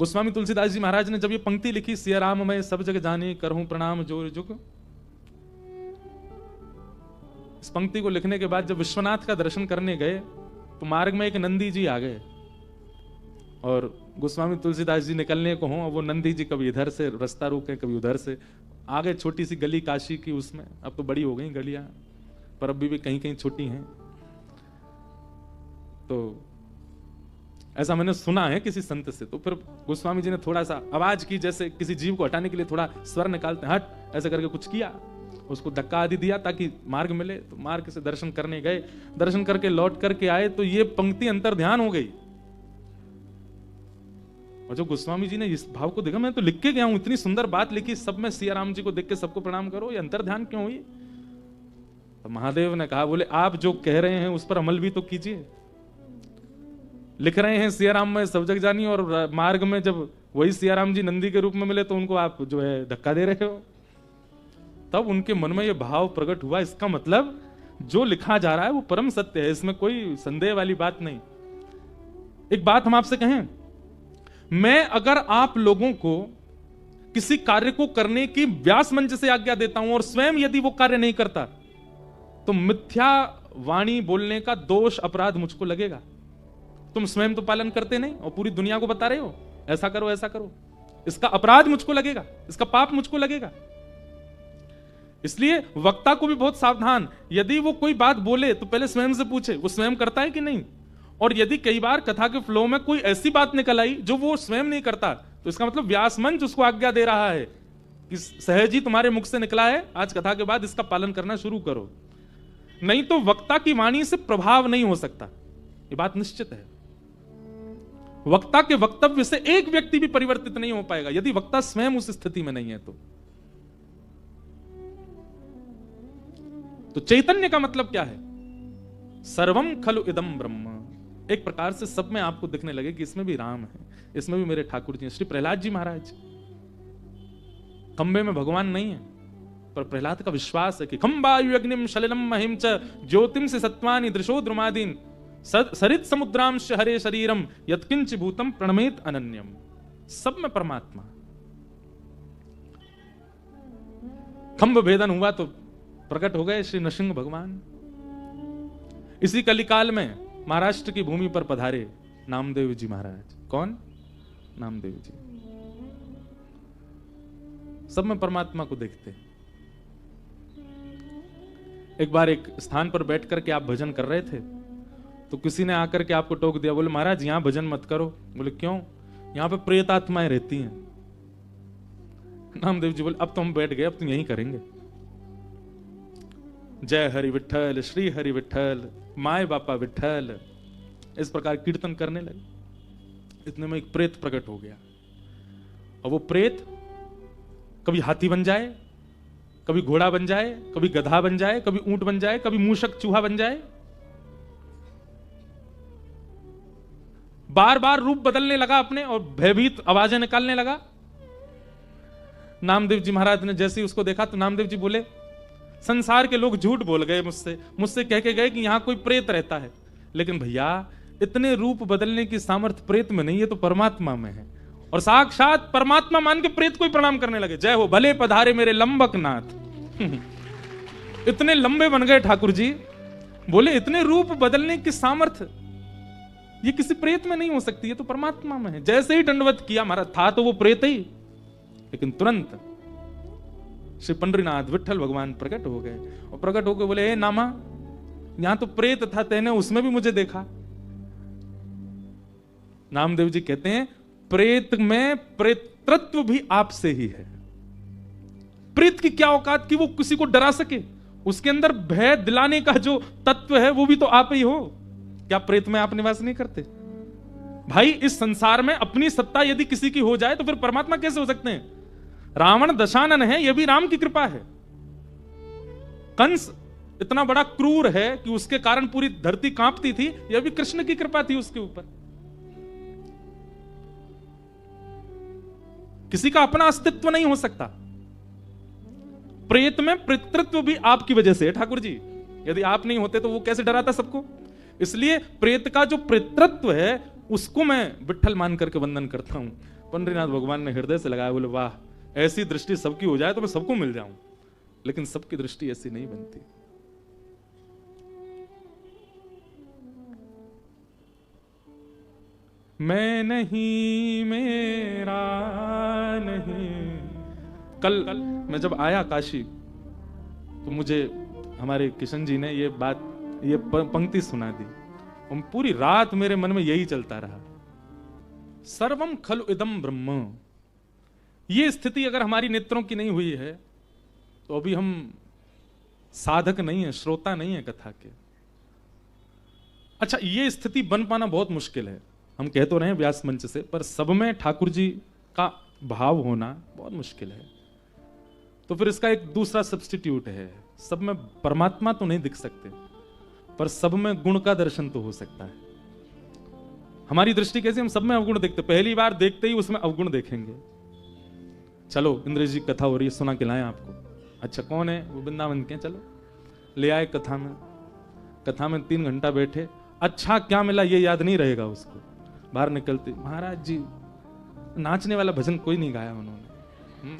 गोस्वामी तुलसीदास जी महाराज ने जब ये पंक्ति लिखी, सिया राम मैं सब जग जाने करहूं प्रणाम जोर जुग, इस पंक्ति को लिखने के बाद जब विश्वनाथ का दर्शन करने गए तो मार्ग में एक नंदी जी आ गए और गोस्वामी तुलसीदास जी निकलने को हों, वो नंदी जी कभी इधर से रास्ता रोके कभी उधर से आगे, छोटी सी गली काशी की, उसमें अब तो बड़ी हो गई गलियां पर अभी भी कहीं कहीं छोटी हैं। तो ऐसा मैंने सुना है किसी संत से। तो फिर गोस्वामी जी ने थोड़ा सा आवाज की, जैसे किसी जीव को हटाने के लिए थोड़ा स्वर निकालते हैं, हट, ऐसे करके कुछ किया, उसको धक्का आदि दिया ताकि मार्ग मिले। तो मार्ग से दर्शन करने गए, दर्शन करके लौट करके आए तो ये पंक्ति अंतर ध्यान हो गई। और जो गोस्वामी जी ने इस भाव को देखा, मैं तो लिख के गया हूं, इतनी सुंदर बात लिखी, सब में सिया राम जी को देख के सबको प्रणाम करो, ये अंतर ध्यान क्यों हुई? तो महादेव ने कहा, बोले आप जो कह रहे हैं उस पर अमल भी तो कीजिए। लिख रहे हैं सिया राम में सब जग जानी, और मार्ग में जब वही सिया राम जी नंदी के रूप में मिले तो उनको आप जो है धक्का दे रहे हो। तब उनके मन में यह भाव प्रकट हुआ, इसका मतलब जो लिखा जा रहा है वो परम सत्य है, इसमें कोई संदेह वाली बात नहीं। एक बात हम आपसे कहें, मैं अगर आप लोगों को किसी कार्य को करने की व्यास मंच से आज्ञा देता हूं और स्वयं यदि वो कार्य नहीं करता तो मिथ्या वाणी बोलने का दोष अपराध मुझको लगेगा। तुम स्वयं तो पालन करते नहीं और पूरी दुनिया को बता रहे हो ऐसा करो ऐसा करो, इसका अपराध मुझको लगेगा, इसका पाप मुझको लगेगा। इसलिए वक्ता को भी बहुत सावधान, यदि वो कोई बात बोले तो पहले स्वयं से पूछे वो स्वयं करता है कि नहीं। और यदि कई बार कथा के फ्लो में कोई ऐसी बात निकल आई जो वो स्वयं नहीं करता तो इसका मतलब व्यास मंच उसको आज्ञा दे रहा है कि सहज ही तुम्हारे मुख से निकला है, आज कथा के बाद इसका पालन करना शुरू करो, नहीं तो वक्ता की वाणी से प्रभाव नहीं हो सकता, ये बात निश्चित है। वक्ता के वक्तव्य से एक व्यक्ति भी परिवर्तित नहीं हो पाएगा यदि वक्ता स्वयं उस स्थिति में नहीं है। तो चैतन्य का मतलब क्या है? सर्वम खलु इदम ब्रह्म। एक प्रकार से सब में आपको दिखने लगे कि इसमें भी राम है, इसमें भी मेरे ठाकुर जी हैं। श्री प्रहलाद जी महाराज, खंबे में भगवान नहीं है पर प्रहलाद का विश्वास है कि खंबायु अग्निम शलिलम महिम च ज्योतिम से सत्वानि दृशो द्रुमादीन सरित समुद्रांश हरे शरीरम यत्किंच भूतम प्रणमेत अनन्यम। सब में परमात्मा। खंभ भेदन हुआ तो प्रकट हो गए श्री नृसिंह भगवान। इसी कलिकाल में महाराष्ट्र की भूमि पर पधारे नामदेव जी महाराज। कौन? नामदेव जी। सब में परमात्मा को देखते। एक बार एक स्थान पर बैठ करके आप भजन कर रहे थे तो किसी ने आकर के आपको टोक दिया, बोले महाराज यहां भजन मत करो। बोले क्यों? यहां पे प्रेत आत्माएं रहती हैं। नामदेव जी बोले अब तो हम बैठ गए, अब तो यहीं करेंगे। जय हरि विठल, श्री हरि विठल, माय बापा विठल, इस प्रकार कीर्तन करने लगे। इतने में एक प्रेत प्रकट हो गया और वो प्रेत कभी हाथी बन जाए, कभी घोड़ा बन जाए, कभी गधा बन जाए, कभी ऊंट बन जाए, कभी मूषक चूहा बन जाए, बार बार रूप बदलने लगा अपने और भयभीत आवाजें निकालने लगा। नामदेव जी महाराज ने जैसे ही उसको देखा तो नामदेव जी बोले, संसार के लोग झूठ बोल गए मुझसे कह के गए कि यहां कोई प्रेत रहता है, लेकिन भैया इतने रूप बदलने की सामर्थ्य प्रेत में नहीं है तो परमात्मा में है। और साक्षात परमात्मा मान के प्रेत को ही प्रणाम करने लगे। जय हो भले पधारे मेरे लंबक नाथ। इतने लंबे बन गए ठाकुर जी। बोले इतने रूप बदलने की सामर्थ्य ये किसी प्रेत में नहीं हो सकती, है तो परमात्मा में है। जैसे ही दंडवत किया, महाराज था तो वो प्रेत ही, लेकिन तुरंत श्री पंडरीनाथ विठल भगवान प्रकट हो गए और प्रकट होकर बोले, हे नामा, यहां तो प्रेत था, तेने उसमें भी मुझे देखा। नामदेव जी कहते हैं प्रेत में प्रेतृत्व भी आपसे ही है। प्रेत की क्या औकात कि वो किसी को डरा सके, उसके अंदर भय दिलाने का जो तत्व है वो भी तो आप ही हो। क्या प्रेत में आप निवास नहीं करते? भाई इस संसार में अपनी सत्ता यदि किसी की हो जाए तो फिर परमात्मा कैसे हो सकते हैं? रावण दशानन है, यह भी राम की कृपा है। कंस इतना बड़ा क्रूर है कि उसके कारण पूरी धरती कांपती थी, यह भी कृष्ण की कृपा थी उसके ऊपर। किसी का अपना अस्तित्व नहीं हो सकता। प्रेत में पितृत्व भी आपकी वजह से है ठाकुर जी। यदि आप नहीं होते तो वो कैसे डराता सबको? इसलिए प्रेत का जो पितृत्व है उसको मैं विठ्ठल मान करके वंदन करता हूं। पंडरीनाथ भगवान ने हृदय से लगाया, बोले वाह, ऐसी दृष्टि सबकी हो जाए तो मैं सबको मिल जाऊं। लेकिन सबकी दृष्टि ऐसी नहीं बनती। मैं नहीं, मेरा नहीं। कल मैं जब आया काशी तो मुझे हमारे किशन जी ने ये पंक्ति सुना दी और पूरी रात मेरे मन में यही चलता रहा, सर्वम खलु इदम ब्रह्म। ये स्थिति अगर हमारी नेत्रों की नहीं हुई है तो अभी हम साधक नहीं है, श्रोता नहीं है कथा के। अच्छा, ये स्थिति बन पाना बहुत मुश्किल है। हम कह तो रहे हैं व्यास मंच से, पर सब में ठाकुर जी का भाव होना बहुत मुश्किल है। तो फिर इसका एक दूसरा सब्स्टिट्यूट है, सब में परमात्मा तो नहीं दिख सकते, पर सब में गुण का दर्शन तो हो सकता है। हमारी दृष्टि कैसी, हम सब में अवगुण देखते, पहली बार देखते ही उसमें अवगुण देखेंगे। चलो इंद्रेश जी कथा हो रही है, सुना के लाएं आपको। अच्छा कौन है वो? वृंदावन के। चलो ले आए कथा में 3 घंटा बैठे। अच्छा क्या मिला ये याद नहीं रहेगा उसको। बाहर निकलते, महाराज जी नाचने वाला भजन कोई नहीं गाया उन्होंने,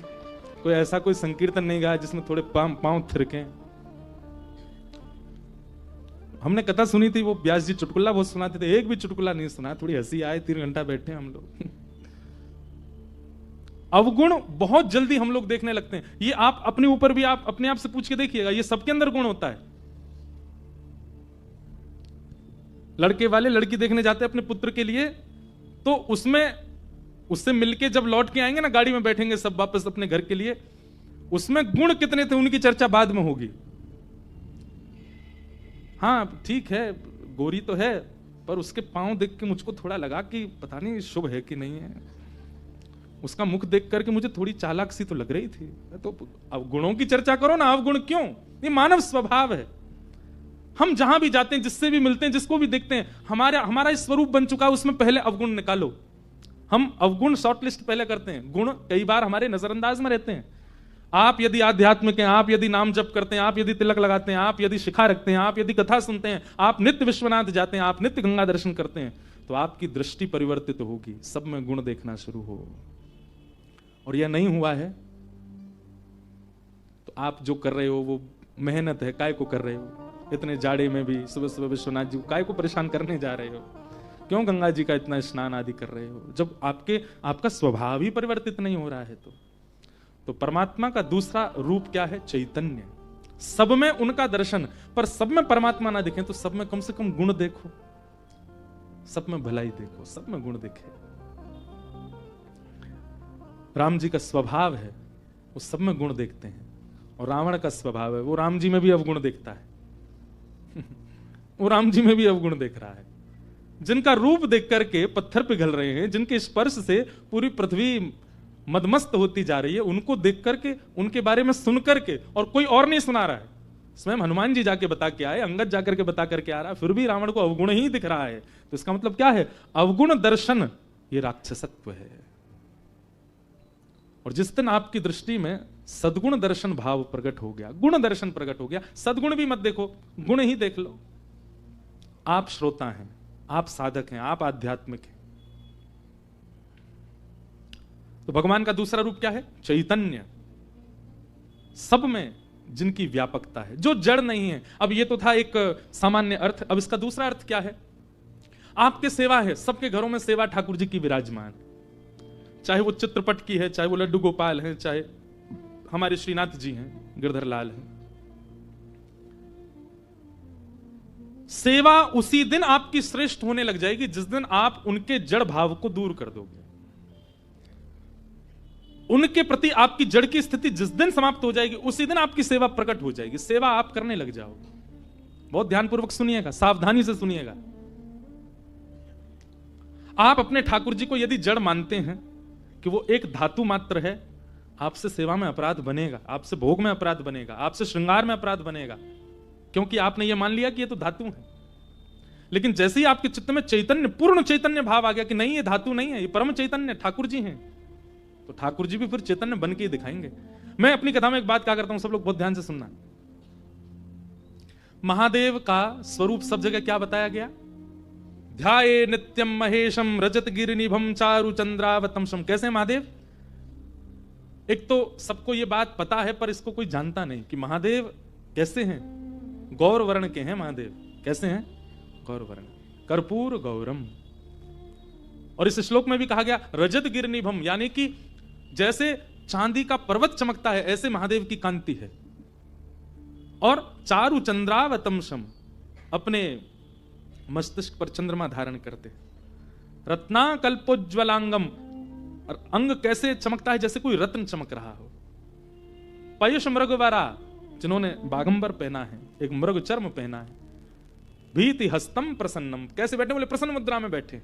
कोई ऐसा कोई संकीर्तन नहीं गाया जिसमें थोड़े पांव थिरके। हमने कथा सुनी थी, वो व्यास जी चुटकुला बहुत सुनाते थे, एक भी चुटकुला नहीं सुना। थोड़ी हंसी आए, 3 घंटा बैठे हम लोग। अवगुण बहुत जल्दी हम लोग देखने लगते हैं। ये आप अपने ऊपर भी आप अपने आप से पूछ के देखिएगा, ये सबके अंदर गुण होता है। लड़के वाले लड़की देखने जाते हैं अपने पुत्र के लिए, तो उससे मिलके जब लौट के आएंगे ना, गाड़ी में बैठेंगे सब वापस अपने घर के लिए, उसमें गुण कितने थे उनकी चर्चा बाद में होगी। हाँ ठीक है, गोरी तो है, पर उसके पांव देख के मुझको थोड़ा लगा कि पता नहीं शुभ है कि नहीं है। उसका मुख देख करके मुझे थोड़ी चालाक सी तो लग रही थी। तो अब गुणों की चर्चा करो ना, अवगुण क्यों? ये मानव स्वभाव है। हम जहां भी जाते हैं, जिससे भी मिलते हैं, जिसको भी देखते हैं, हमारा स्वरूप बन चुका है, उसमें पहले अवगुण निकालो। हम अवगुण शॉर्टलिस्ट पहले करते हैं, गुण कई बार हमारे नजरअंदाज में रहते हैं। आप यदि आध्यात्मिक हैं, आप यदि नाम जप करते हैं, आप यदि तिलक लगाते हैं, आप यदि शिखा रखते हैं, आप यदि कथा सुनते हैं, आप नित्य विश्वनाथ जाते हैं, आप नित्य गंगा दर्शन करते हैं, तो आपकी दृष्टि परिवर्तित होगी, सब में गुण देखना शुरू हो। और यह नहीं हुआ है तो आप जो कर रहे हो वो मेहनत है, काय को कर रहे हो? इतने जाड़े में भी सुबह सुबह विश्वनाथ जी को काय को परेशान करने जा रहे हो? क्यों गंगा जी का इतना स्नान आदि कर रहे हो, जब आपका स्वभाव ही परिवर्तित नहीं हो रहा है? तो परमात्मा का दूसरा रूप क्या है? चैतन्य। सब में उनका दर्शन, पर सब में परमात्मा ना दिखे तो सब में कम से कम गुण देखो, सब में भलाई देखो, सब में गुण देखे। राम जी का स्वभाव है वो सब में गुण देखते हैं, और रावण का स्वभाव है वो राम जी में भी अवगुण देखता है। वो राम जी में भी अवगुण देख रहा है। जिनका रूप देख करके पत्थर पिघल रहे हैं, जिनके स्पर्श से पूरी पृथ्वी मदमस्त होती जा रही है, उनको देख करके, उनके बारे में सुन करके, और कोई और नहीं सुना रहा है, स्वयं हनुमान जी जाके बता के आए, अंगद जाकर के बता करके आ रहा है, फिर भी रावण को अवगुण ही दिख रहा है। तो इसका मतलब क्या है? अवगुण दर्शन ये राक्षसत्व है। और जिस दिन आपकी दृष्टि में सद्गुण दर्शन भाव प्रकट हो गया, गुण दर्शन प्रकट हो गया, सद्गुण भी मत देखो, गुण ही देख लो। आप श्रोता हैं, आप साधक हैं, आप आध्यात्मिक हैं। तो भगवान का दूसरा रूप क्या है? चैतन्य। सब में जिनकी व्यापकता है, जो जड़ नहीं है। अब ये तो था एक सामान्य अर्थ, अब इसका दूसरा अर्थ क्या है? आपके सेवा है, सबके घरों में सेवा ठाकुर जी की विराजमान, चाहे वो चित्रपट की है, चाहे वो लड्डू गोपाल है, चाहे हमारे श्रीनाथ जी हैं, गिरधर लाल हैं। सेवा उसी दिन आपकी श्रेष्ठ होने लग जाएगी जिस दिन आप उनके जड़ भाव को दूर कर दोगे। उनके प्रति आपकी जड़ की स्थिति जिस दिन समाप्त हो जाएगी, उसी दिन आपकी सेवा प्रकट हो जाएगी, सेवा आप करने लग जाओगे। बहुत ध्यानपूर्वक सुनिएगा, सावधानी से सुनिएगा। आप अपने ठाकुर जी को यदि जड़ मानते हैं कि वो एक धातु मात्र है, आपसे सेवा में अपराध बनेगा, आपसे भोग में अपराध बनेगा, आपसे श्रृंगार में अपराध बनेगा, क्योंकि आपने ये मान लिया कि ये तो धातु है। लेकिन जैसे ही आपके चित्त में चैतन्य, पूर्ण चैतन्य भाव आ गया कि नहीं ये धातु नहीं है, ये परम चैतन्य ठाकुर जी हैं, तो ठाकुर जी भी फिर चैतन्य बन के ही दिखाएंगे। मैं अपनी कथा में एक बात कहा करता हूं, सब लोग बहुत ध्यान से सुनना। महादेव का स्वरूप सब जगह क्या बताया गया? ध्याये नित्यम महेशम रजत गिरिनिभम चारु चंद्रावतंसम। कैसे महादेव? एक तो सबको ये बात पता है पर इसको कोई जानता नहीं कि महादेव कैसे हैं। गौर वर्ण के हैं महादेव। कैसे हैं? गौर वर्ण, कर्पूर गौरम। और इस श्लोक में भी कहा गया रजत गिरिनिभम, यानी कि जैसे चांदी का पर्वत चमकता है ऐसे महादेव की कांति है। और चारु चंद्रावतंसम, अपने मस्तिष्क पर चंद्रमा धारण करते। रत्नाकल्पोज्ज्वलांगम, और अंग कैसे चमकता है जैसे कोई रत्न चमक रहा हो। पयुष मृगवरा, जिन्होंने बागंबर पहना है, एक मृग चर्म पहना है। भीति हस्तम प्रसन्नम, कैसे बैठे? बोले प्रसन्न मुद्रा में बैठे।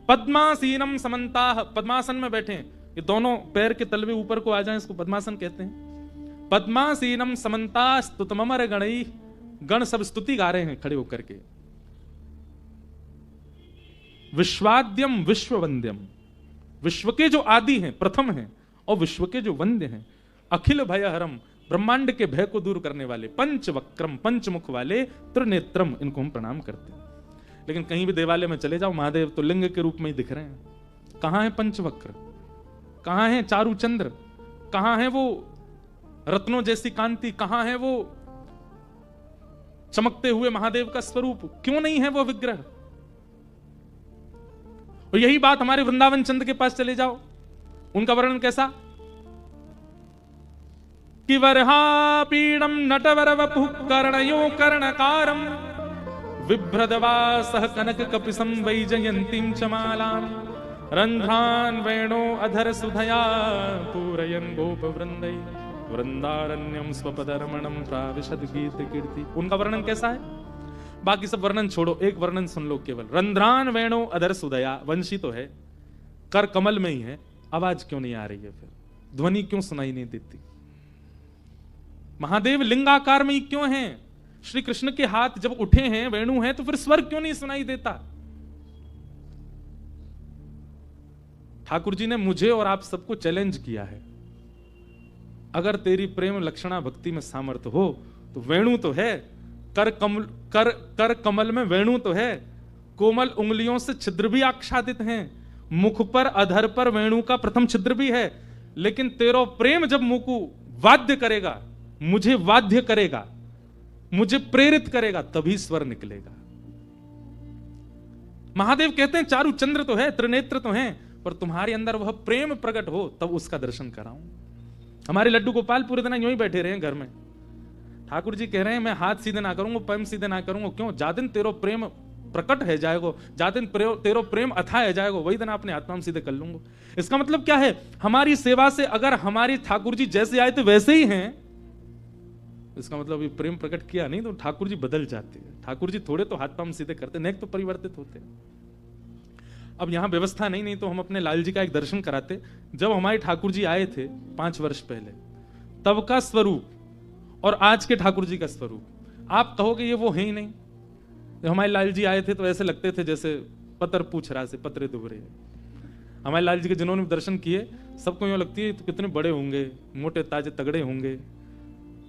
पद्मासीनम समन्ताः, पद्मासन में बैठे। ये दोनों पैर के तलवे ऊपर को आ जाएं, इसको पद्मासन कहते हैं। पद्मासीनम समन्ता स्तुतमर गणई, गण सब स्तुति गा रहे हैं खड़े होकर के। विश्वाद्यम विश्ववंद्यम, विश्व के जो आदि हैं, प्रथम हैं, और विश्व के जो वंद्य हैं। अखिल भयहरम, ब्रह्मांड के भय को दूर करने वाले। पंचवक्रम, पंचमुख वाले। त्रिनेत्रम, इनको हम प्रणाम करते हैं। लेकिन कहीं भी देवालय में चले जाओ, महादेव तो लिंग के रूप में ही दिख रहे हैं। कहां है पंचवक्र? कहां है चारु चंद्र? कहां है वो रत्नों जैसी कांति? कहां है वो चमकते हुए महादेव का स्वरूप? क्यों नहीं है वो विग्रह? और यही बात हमारे वृंदावन चंद के पास चले जाओ, उनका वर्णन कैसा? कि वरहापीडम नटवर वपुः कर्णयो कर्णकारम बिभ्रदवासः कनक कपिसं वैजयन्तीं च मालां रन्ध्रान् वेणो अधर सुधया पूरयन् गोपवृन्दै वृंदारण्यम स्वपदरमणम प्राविशद गीत कीर्ति। उनका वर्णन कैसा है? बाकी सब वर्णन छोड़ो, एक वर्णन सुन लो केवल। रंध्रान वेणो अधर सुदया, वंशी तो है, कर कमल में ही है, आवाज क्यों नहीं आ रही है? फिर ध्वनि क्यों सुनाई नहीं देती? महादेव लिंगाकार में ही क्यों हैं? श्री कृष्ण के हाथ जब उठे हैं, वेणु है, तो फिर स्वर क्यों नहीं सुनाई देता? ठाकुर जी ने मुझे और आप सबको चैलेंज किया है, अगर तेरी प्रेम लक्षणा भक्ति में सामर्थ्य हो तो वेणु तो है, कर कमल में वेणु तो है, कोमल उंगलियों से छिद्र भी आच्छादित हैं, मुख पर अधर पर वेणु का प्रथम छिद्र भी है। लेकिन तेरो प्रेम जब मुकु वाद्य करेगा, मुझे वाद्य करेगा, मुझे प्रेरित करेगा, तभी स्वर निकलेगा। महादेव कहते हैं चारु चंद्र तो है, त्रिनेत्र तो है, पर तुम्हारे अंदर वह प्रेम प्रकट हो तब उसका दर्शन कराऊं। हमारे लड्डू गोपाल पूरे दिन यूं ही बैठे रहे घर में। ठाकुर जी कह रहे हैं मैं हाथ सीधे ना करूंगा, पैर सीधे ना करूंगा। क्यों? जा दिन तेरो प्रेम प्रकट है जाएगो, जा दिन तेरो प्रेम अथाह है जाएगो, वही दिन अपने आत्मा में सीधे कर लूंगा। इसका मतलब क्या है? हमारी सेवा से अगर हमारी ठाकुर जी जैसे आए थे वैसे ही हैं, इसका मतलब ये प्रेम प्रकट किया नहीं तो ठाकुर जी बदल जाते हैं। ठाकुर जी थोड़े तो हाथ पांव सीधे करते, नेक तो परिवर्तित होते। अब यहां व्यवस्था नहीं तो हम अपने लाल जी का एक दर्शन कराते। जब हमारे ठाकुर जी आए थे 5 वर्ष पहले, तब का स्वरूप और आज के ठाकुर जी का स्वरूप आप कहोगे ये वो है ही नहीं। जब हमारे लाल जी आए थे तो ऐसे लगते थे जैसे पतर पूछ रहा से पतरे दुबरे। हमारे लाल जी के जिन्होंने दर्शन किए सबको यूं लगती है तो कितने बड़े होंगे, मोटे ताजे तगड़े होंगे,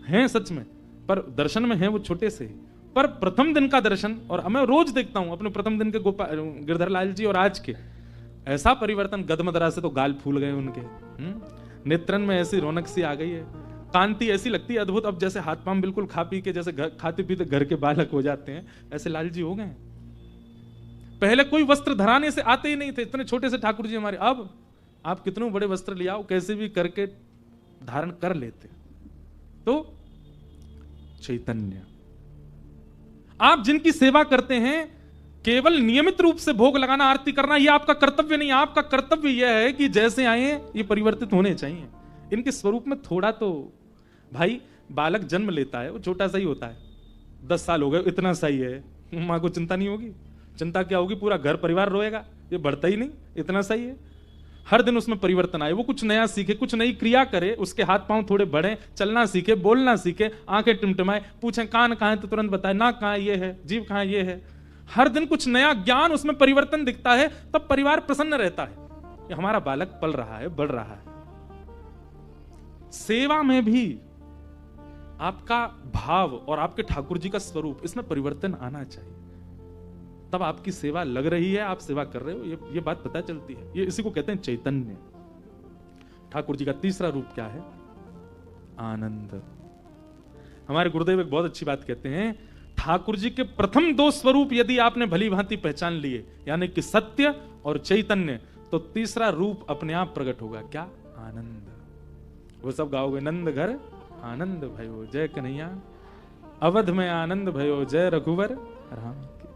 हैं सच में, पर दर्शन में हैं वो छोटे से ही। पर प्रथम दिन का दर्शन, और मैं रोज देखता हूं अपने प्रथम दिन के गिरधर लाल जी और आज के, ऐसा परिवर्तन। गदमदरा से तो गाल फूल गए उनके, नेत्रन में ऐसी रौनक सी आ गई है, कांति ऐसी लगती है अद्भुत। अब जैसे हाथ पांव बिल्कुल खा पी के जैसे खाते पीते घर के बालक हो जाते हैं, ऐसे लाल जी हो गए। पहले कोई वस्त्र धराने से आते ही नहीं थे, इतने छोटे से ठाकुर जी हमारे। अब आप कितने बड़े वस्त्र ले आओ, कैसे भी करके धारण कर लेते। तो चैतन्य, आप जिनकी सेवा करते हैं, केवल नियमित रूप से भोग लगाना, आरती करना, यह आपका कर्तव्य नहीं। आपका कर्तव्य यह है कि जैसे आए ये परिवर्तित होने चाहिए। इनके स्वरूप में थोड़ा तो, भाई बालक जन्म लेता है वो छोटा सा ही होता है, 10 साल हो गए इतना सही है, मां को चिंता नहीं होगी? चिंता क्या होगी? पूरा घर परिवार रोएगा, ये बढ़ता ही नहीं, इतना सही है। हर दिन उसमें परिवर्तन आए, वो कुछ नया सीखे, कुछ नई क्रिया करे, उसके हाथ पांव थोड़े बढ़े, चलना सीखे, बोलना सीखे, आंखें टिमटिमाए, पूछें कान कहां है तो तुरंत बताए, नाक कहां ये है, जीभ कहां ये है। हर दिन कुछ नया ज्ञान, उसमें परिवर्तन दिखता है, तब परिवार प्रसन्न रहता है कि हमारा बालक पल रहा है, बढ़ रहा है। सेवा में भी आपका भाव और आपके ठाकुर जी का स्वरूप, इसमें परिवर्तन आना चाहिए। तब आपकी सेवा लग रही है, आप सेवा कर रहे हो, ये बात पता चलती है। ये इसी को कहते हैं चैतन्य। ठाकुर जी का तीसरा रूप क्या है? आनंद। हमारे गुरुदेव एक बहुत अच्छी बात कहते हैं, ठाकुर जी के प्रथम दो स्वरूप यदि आपने भली भांति पहचान लिए, यानी कि सत्य और चैतन्य, तो तीसरा रूप अपने आप प्रकट होगा। क्या? आनंद। वो सब गाओगे, नंद घर आनंद भयो जय कन्हैया, अवध में आनंद भयो जय रघुवर राम के।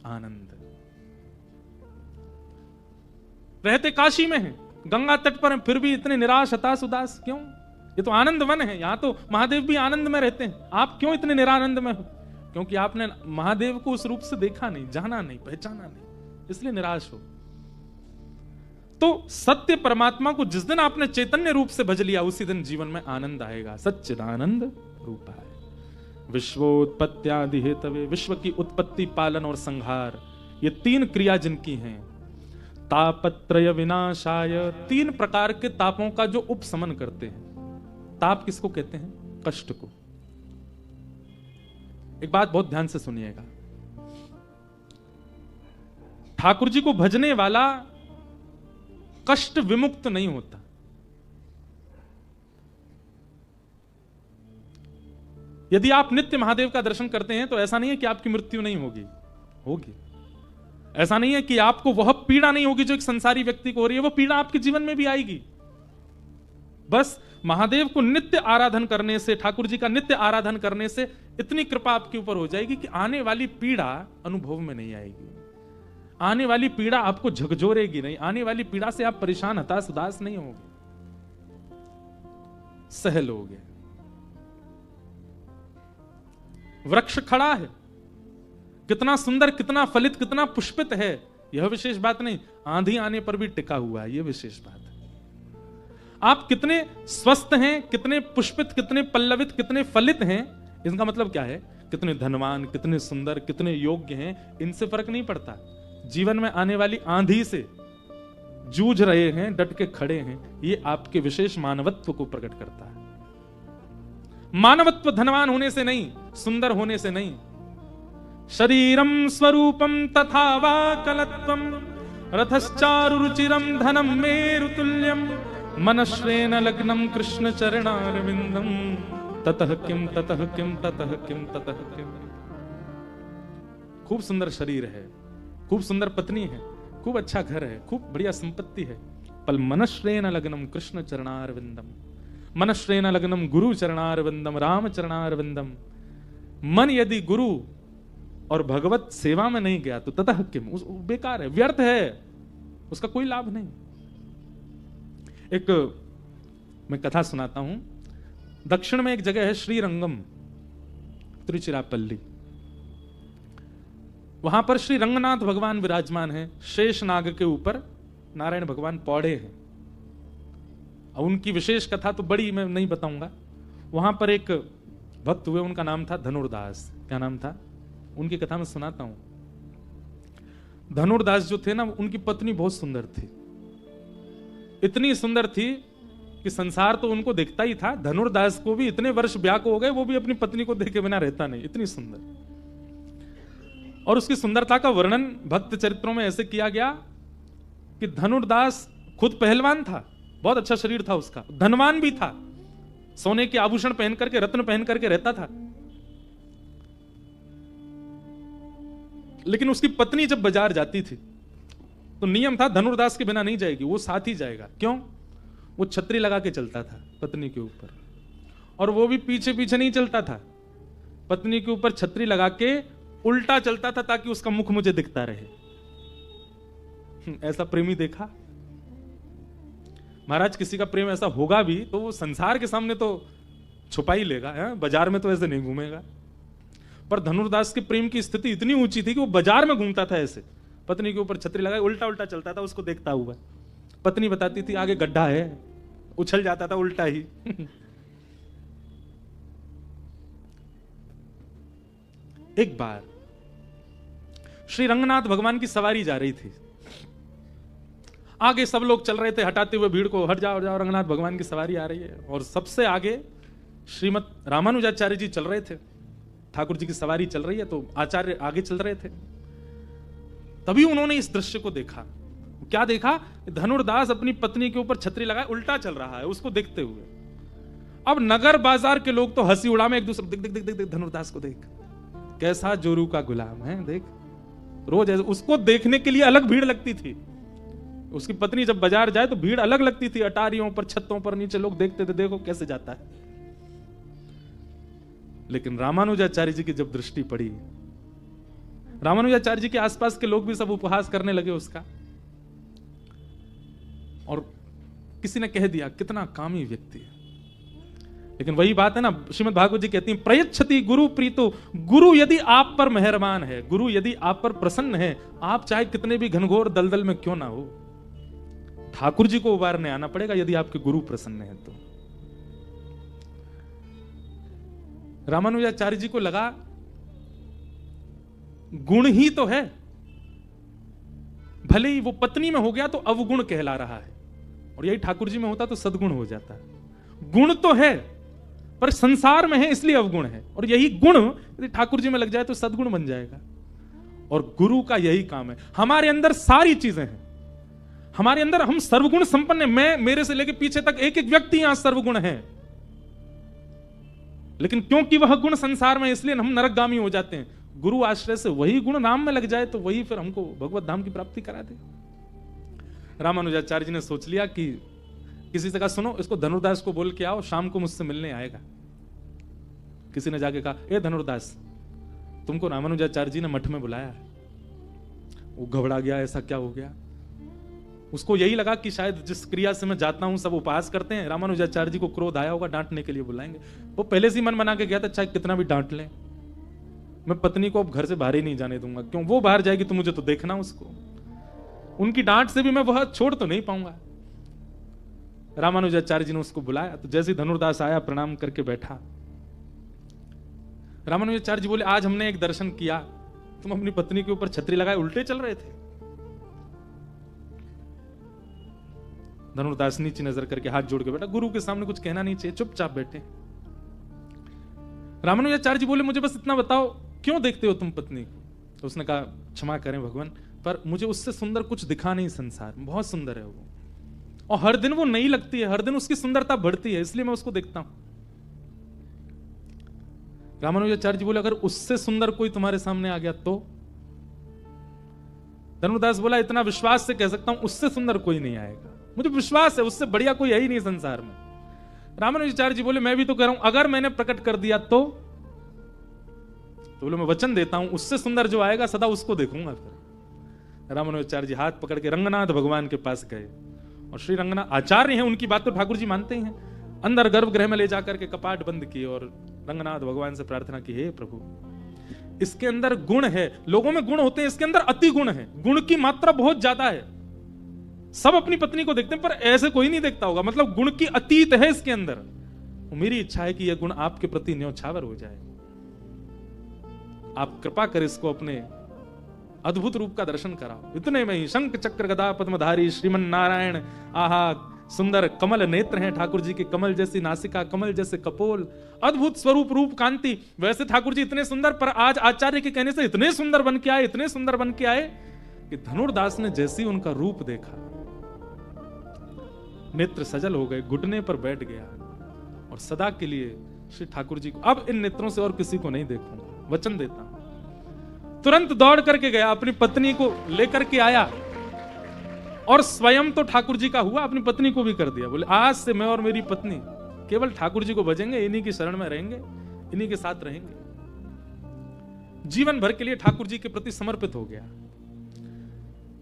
आनंद। रहते काशी में हैं, गंगा तट पर हैं, फिर भी इतने निराश हताश उदास क्यों? ये तो आनंद वन है, यहां तो महादेव भी आनंद में रहते हैं, आप क्यों इतने निरानंद में हो? क्योंकि आपने महादेव को उस रूप से देखा नहीं, जाना नहीं, पहचाना नहीं, इसलिए निराश हो। तो सत्य परमात्मा को जिस दिन आपने चैतन्य रूप से भज लिया, उसी दिन जीवन में आनंद आएगा। सच्चिदानंद रूपाय विश्वोत्पत्त्यादि हेतवे, विश्व की उत्पत्ति, पालन और संहार, ये तीन क्रिया जिनकी हैं। तापत्रय विनाशाय, तीन प्रकार के तापों का जो उपशमन करते हैं। ताप किसको कहते हैं? कष्ट को। एक बात बहुत ध्यान से सुनिएगा, ठाकुर जी को भजने वाला कष्ट विमुक्त नहीं होता। यदि आप नित्य महादेव का दर्शन करते हैं तो ऐसा नहीं है कि आपकी मृत्यु नहीं होगी, होगी। ऐसा नहीं है कि आपको वह पीड़ा नहीं होगी जो एक संसारी व्यक्ति को हो रही है, वो पीड़ा आपके जीवन में भी आएगी। बस महादेव को नित्य आराधन करने से, ठाकुर जी का नित्य आराधन करने से इतनी कृपा आपके ऊपर हो जाएगी कि आने वाली पीड़ा अनुभव में नहीं आएगी, आने वाली पीड़ा आपको झकझोरेगी नहीं, आने वाली पीड़ा से आप परेशान हताश उदास नहीं होगे, सह लोगे। वृक्ष खड़ा है, कितना सुंदर, कितना फलित, कितना पुष्पित है, यह विशेष बात नहीं, आंधी आने पर भी टिका हुआ है, यह विशेष बात है। आप कितने स्वस्थ हैं, कितने पुष्पित, कितने पल्लवित, कितने फलित हैं, इसका मतलब क्या है? कितने धनवान, कितने सुंदर, कितने योग्य हैं, इनसे फर्क नहीं पड़ता। जीवन में आने वाली आंधी से जूझ रहे हैं, डट के खड़े हैं, ये आपके विशेष मानवत्व को प्रकट करता है। मानवत्व धनवान होने से नहीं, सुंदर होने से नहीं। शरीरम स्वरूपम तथा वा कलत्वम रथश्चारुरुचिरम धनम मेरुतुल्यम मनश्रेण लग्नम कृष्ण चरणारविंदम ततः किम ततः किम ततः किम ततः किम। खूब सुंदर शरीर है, खूब सुंदर पत्नी है, खूब अच्छा घर है, खूब बढ़िया संपत्ति है, पल मनश्रेण लग्नम कृष्ण चरणारविंदम, मनश्रेण लग्नम गुरु चरणारविंदम राम चरणारविंदम। मन यदि गुरु और भगवत सेवा में नहीं गया तो ततः किम, बेकार है, व्यर्थ है, उसका कोई लाभ नहीं। एक मैं कथा सुनाता हूं। दक्षिण में एक जगह है श्रीरंगम, तिरुचिरापल्ली। वहां पर श्री रंगनाथ भगवान विराजमान है, शेष नाग के ऊपर नारायण भगवान पौड़े हैं। अब उनकी विशेष कथा तो बड़ी मैं नहीं बताऊंगा। वहां पर एक भक्त हुए, उनका नाम था धनुर्दास। क्या नाम था? उनकी कथा मैं सुनाता हूं। धनुर्दास जो थे ना, उनकी पत्नी बहुत सुंदर थी, इतनी सुंदर थी कि संसार तो उनको देखता ही था। धनुर्दास को भी इतने वर्ष ब्याह को हो गए, वो भी अपनी पत्नी को देखे बिना रहता नहीं, इतनी सुंदर। और उसकी सुंदरता का वर्णन भक्त चरित्रों में ऐसे किया गया कि धनुर्दास खुद पहलवान था, बहुत अच्छा शरीर था उसका, धनवान भी था, सोने के आभूषण पहन करके, रत्न पहन करके रहता था। लेकिन उसकी पत्नी जब बाजार जाती थी तो नियम था धनुर्दास के बिना नहीं जाएगी, वो साथ ही जाएगा। क्यों? वो छतरी लगा के चलता था पत्नी के ऊपर, और वो भी पीछे पीछे नहीं चलता था, पत्नी के ऊपर छतरी लगा के उल्टा चलता था ताकि उसका मुख मुझे दिखता रहे। ऐसा प्रेमी देखा? महाराज, किसी का प्रेम ऐसा होगा भी तो वो संसार के सामने तो छुपा ही लेगा, बाजार में तो ऐसे नहीं घूमेगा। पर धनुर्दास के प्रेम की स्थिति इतनी ऊंची थी कि वो बाजार में घूमता था ऐसे, पत्नी के ऊपर छतरी लगाए उल्टा उल्टा चलता था, उसको देखता हुआ। पत्नी बताती थी आगे गड्ढा है, उछल जाता था उल्टा ही। एक बार श्री रंगनाथ भगवान की सवारी जा रही थी, आगे सब लोग चल रहे थे हटाते हुए भीड़ को, हट जाओ हट जाओ, रंगनाथ भगवान की सवारी आ रही है। और सबसे आगे श्रीमद रामानुजाचार्य जी चल रहे थे, ठाकुर जी की सवारी चल रही है तो आचार्य आगे चल रहे थे। तभी उन्होंने इस दृश्य को देखा। क्या देखा? धनुर्दास अपनी पत्नी के ऊपर छतरी लगाए उल्टा चल रहा है, उसको देखते हुए। अब नगर बाजार के लोग तो हंसी उड़ा में एक दूसरे, देख देख देख देख धनुर्दास को देख, कैसा जोरू का गुलाम है, देख। रोज ऐसे उसको देखने के लिए अलग भीड़ लगती थी। उसकी पत्नी जब बाजार जाए तो भीड़ अलग लगती थी, अटारियों पर, छतों पर, नीचे लोग देखते थे, देखो कैसे जाता है। लेकिन रामानुजाचार्य जी की जब दृष्टि पड़ी, रामानुजाचार्य जी के आसपास के लोग भी सब उपहास करने लगे उसका, और किसी ने कह दिया कितना कामी व्यक्ति है। लेकिन वही बात है ना, श्रीमद् भागवत जी कहती हैं, प्रयच्छति गुरु प्रीतो, गुरु यदि आप पर मेहरबान है, गुरु यदि आप पर प्रसन्न है, आप चाहे कितने भी घनघोर दलदल में क्यों ना हो, ठाकुर जी को उबारने आना पड़ेगा यदि आपके गुरु प्रसन्न है तो। रामानुजाचार्य जी को लगा गुण ही तो है, भले ही वो पत्नी में हो गया तो अवगुण कहला रहा है, और यही ठाकुर जी में होता तो सद्गुण हो जाता है। गुण तो है पर संसार में है इसलिए अवगुण है, और यही गुण यदि ठाकुर जी में लग जाए तो सद्गुण बन जाएगा। और गुरु का यही काम है। हमारे अंदर सारी चीजें हैं, हमारे अंदर हम सर्वगुण संपन्न है। मैं, मेरे से लेके पीछे तक एक एक व्यक्ति यहां सर्वगुण है, लेकिन क्योंकि वह गुण संसार में, इसलिए हम नरकगामी हो जाते हैं। गुरु आश्रय से वही गुण नाम में लग जाए तो वही फिर हमको भगवत धाम की प्राप्ति करा दे। रामानुजाचार्य जी ने सोच लिया कि किसी से कहा, सुनो इसको धनुर्दास को बोल के आओ, शाम को मुझसे मिलने आएगा। किसी ने जाके कहा, ए धनुर्दास, तुमको रामानुजाचार्य जी ने मठ में बुलाया है। वो घबरा गया, ऐसा क्या हो गया? उसको यही लगा कि शायद जिस क्रिया से मैं जाता हूं सब उपहास करते हैं, रामानुजाचार्य जी को क्रोध आया होगा, डांटने के लिए बुलाएंगे। वो पहले से ही मन बना के गया था, चाहे कितना भी डांट लें, मैं पत्नी को अब घर से बाहर ही नहीं जाने दूंगा। क्यों? वो बाहर जाएगी तो मुझे तो देखना उसको, उनकी डांट से भी मैं वह छोड़ तो नहीं पाऊंगा। रामानुजाचार्य जी ने उसको बुलाया, तो जैसे धनुर्दास आया प्रणाम करके बैठा, रामानुजाचार्य जी बोले, आज हमने एक दर्शन किया, तुम अपनी पत्नी के ऊपर छतरी लगाए उल्टे चल रहे थे। धनुर्दास नीचे नजर करके हाथ जोड़ के बैठा, गुरु के सामने कुछ कहना नहीं चाहिए, चुपचाप बैठे। रामानुजाचार्य जी बोले, मुझे बस इतना बताओ, क्यों देखते हो तुम पत्नी को? तो उसने कहा, क्षमा करें भगवान, पर मुझे उससे सुंदर कुछ दिखा नहीं संसार में, बहुत सुंदर है वो, और हर दिन वो नई लगती है, हर दिन उसकी सुंदरता बढ़ती है, इसलिए मैं उसको देखता हूं। रामानुजाचार्य जी बोले, अगर उससे सुंदर कोई तुम्हारे सामने आ गया तो? धनुर्दास बोला, इतना विश्वास से कह सकता हूं, उससे सुंदर कोई नहीं आएगा, मुझे विश्वास है, उससे बढ़िया कोई है ही नहीं संसार में। रामानुजाचार्य जी बोले, मैं भी तो कह रहा हूं, अगर मैंने प्रकट कर दिया तो बोले, मैं वचन देता हूं, उससे सुंदर जो आएगा सदा उसको देखूंगा। फिर रामानुजाचार्य जी हाथ पकड़ के रंगनाथ भगवान के पास गए, और श्री रंगनाथ आचार्य हैं, उनकी बात तो ठाकुर जी मानते ही हैं। अंदर गर्भगृह में ले जाकर के कपाट बंद किए और रंगनाथ भगवान से प्रार्थना की, हे प्रभु, इसके अंदर गुण है, लोगों में गुण होते हैं, इसके अंदर अति गुण है, गुण की मात्रा बहुत ज्यादा है। सब अपनी पत्नी को देखते हैं पर ऐसे कोई नहीं देखता होगा, मतलब गुण की अतीत है इसके अंदर। मेरी इच्छा है कि यह गुण आपके प्रति न्योछावर हो जाए, आप कृपा कर इसको अपने अद्भुत रूप का दर्शन कराओ। इतने में ही शंख चक्र गदा पद्मधारी श्रीमन नारायण, आहा सुंदर कमल नेत्र हैं ठाकुर जी के, कमल जैसी नासिका, कमल जैसे कपोल, अद्भुत स्वरूप रूप कांति। वैसे ठाकुर जी इतने सुंदर, पर आज आचार्य के कहने से इतने सुंदर बन के आए, इतने सुंदर बन के आए कि धनुर्दास ने जैसे उनका रूप देखा, नेत्र सजल हो गए, घुटने पर बैठ गया, और सदा के लिए श्री ठाकुर जी को, अब इन नेत्रों से और किसी को नहीं देखूंगा, वचन देता हूं। तुरंत दौड़ करके गया, अपनी पत्नी को लेकर के आया, और स्वयं तो ठाकुर जी का हुआ, अपनी पत्नी को भी कर दिया। बोले, आज से मैं और मेरी पत्नी केवल ठाकुर जी को भजेंगे, इन्हीं की शरण में रहेंगे, इन्हीं के साथ रहेंगे। जीवन भर के लिए ठाकुर जी के प्रति समर्पित हो गया।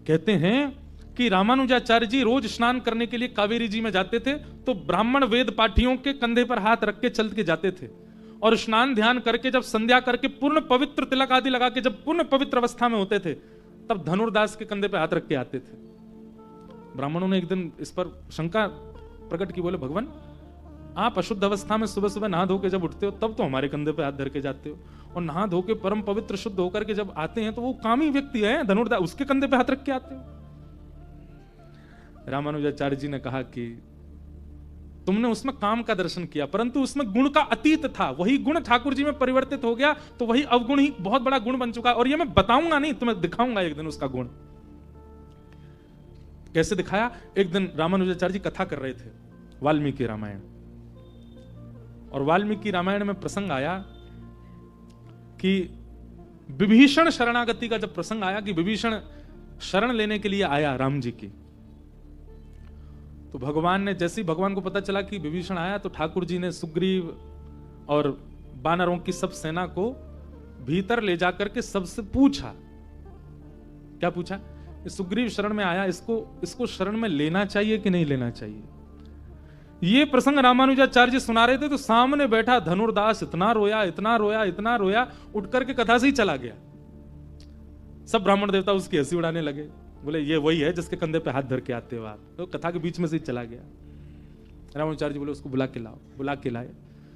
कहते हैं कि रामानुजाचार्य जी रोज स्नान करने के लिए कावेरी जी में जाते थे, तो ब्राह्मण वेद पाठियों के कंधे पर हाथ रख के चल के जाते थे, और स्नान ध्यान करके जब संध्या करके पूर्ण पवित्र तिलक आदि लगा के जब पूर्ण पवित्र अवस्था में होते थे, तब धनुर्दास के कंधे पे हाथ रख के आते थे। ब्राह्मणों ने एक दिन इस पर शंका प्रकट की, बोले, भगवान आप अशुद्ध अवस्था में सुबह सुबह नहा धो के जब उठते हो तब तो हमारे कंधे पे हाथ धर के जाते हो, और नहा धो के परम पवित्र शुद्ध होकर के जब आते हैं तो वो कामी व्यक्ति है धनुर्दास, उसके कंधे पे हाथ रख के आते हो। रामानुजाचार्य जी ने कहा कि तुमने उसमें काम का दर्शन किया, परंतु उसमें गुण का अतीत था, वही गुण ठाकुर जी में परिवर्तित हो गया, तो वही अवगुण ही बहुत बड़ा गुण बन चुका। और ये मैं बताऊंगा नहीं, तुम्हें दिखाऊंगा एक दिन उसका गुण। कैसे दिखाया? एक दिन रामानुजाचार्य जी कथा कर रहे थे वाल्मीकि रामायण, और वाल्मीकि रामायण में प्रसंग आया कि विभीषण शरणागति का जब प्रसंग आया कि विभीषण शरण लेने के लिए आया राम जी की, तो भगवान ने, जैसे ही भगवान को पता चला कि विभीषण आया, तो ठाकुर जी ने सुग्रीव और वानरों की सब सेना को भीतर ले जाकर के सबसे पूछा। क्या पूछा? सुग्रीव शरण में आया, इसको शरण में लेना चाहिए कि नहीं लेना चाहिए? ये प्रसंग रामानुजाचार्य जी सुना रहे थे, तो सामने बैठा धनुर्दास इतना रोया, इतना रोया, इतना रोया, उठ करके कथा से ही चला गया। सब ब्राह्मण देवता उसकी हंसी उड़ाने लगे, बोले ये वही है जिसके कंधे पे हाथ धर के आते हो आप, तो कथा के बीच में से ही चला गया। रामानुजाचार्य जी बोले उसको बुला के लाओ। बुला के लाए।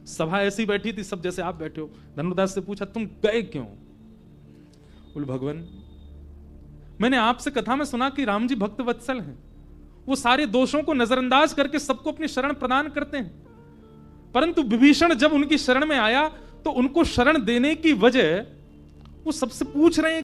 सभा ऐसी बैठी थी, सब जैसे आप बैठे हो। धनुर्दास से पूछा तुम गए क्यों? बोले भगवान, मैंने आपसे कथा में सुना कि राम जी भक्त वत्सल हैं, वो सारे दोषों को नजरअंदाज करके सबको अपनी शरण प्रदान करते हैं, परंतु विभीषण जब उनकी शरण में आया तो उनको शरण देने की वजह वो सबसे पूछ रहे हैं